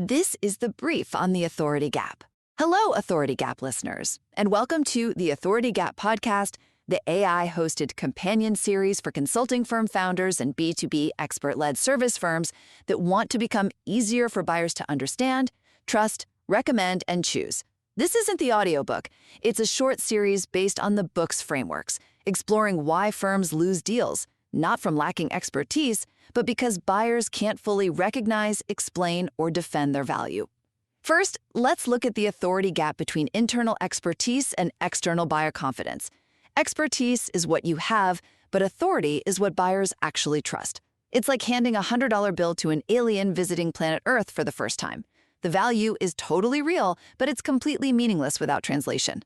This is the brief on the Authority Gap. Hello, Authority Gap listeners, and welcome to the Authority Gap podcast, the AI-hosted companion series for consulting firm founders and B2B expert-led service firms that want to become easier for buyers to understand, trust, recommend, and choose. This isn't the audiobook. It's a short series based on the book's frameworks, exploring why firms lose deals, not from lacking expertise, but because buyers can't fully recognize, explain, or defend their value. First, let's look at the authority gap between internal expertise and external buyer confidence. Expertise is what you have, but authority is what buyers actually trust. It's like handing a $100 bill to an alien visiting planet Earth for the first time. The value is totally real, but it's completely meaningless without translation.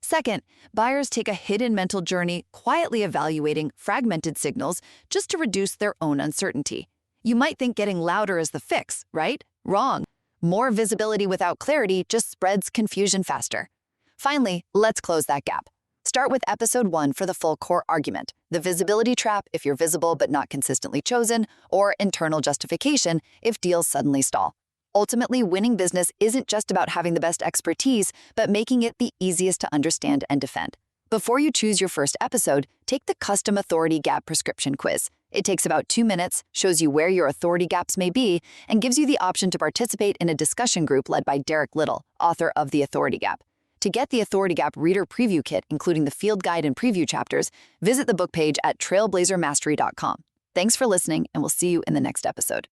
Second, buyers take a hidden mental journey quietly evaluating fragmented signals just to reduce their own uncertainty. You might think getting louder is the fix, right? Wrong. More visibility without clarity just spreads confusion faster. Finally, let's close that gap. Start with episode 1 for the full core argument, the visibility trap if you're visible but not consistently chosen, or internal justification if deals suddenly stall. Ultimately, winning business isn't just about having the best expertise, but making it the easiest to understand and defend. Before you choose your first episode, take the Custom Authority Gap Prescription Quiz. It takes about 2 minutes, shows you where your authority gaps may be, and gives you the option to participate in a discussion group led by Derek Little, author of The Authority Gap. To get the Authority Gap Reader Preview Kit, including the field guide and preview chapters, visit the book page at trailblazermastery.com. Thanks for listening, and we'll see you in the next episode.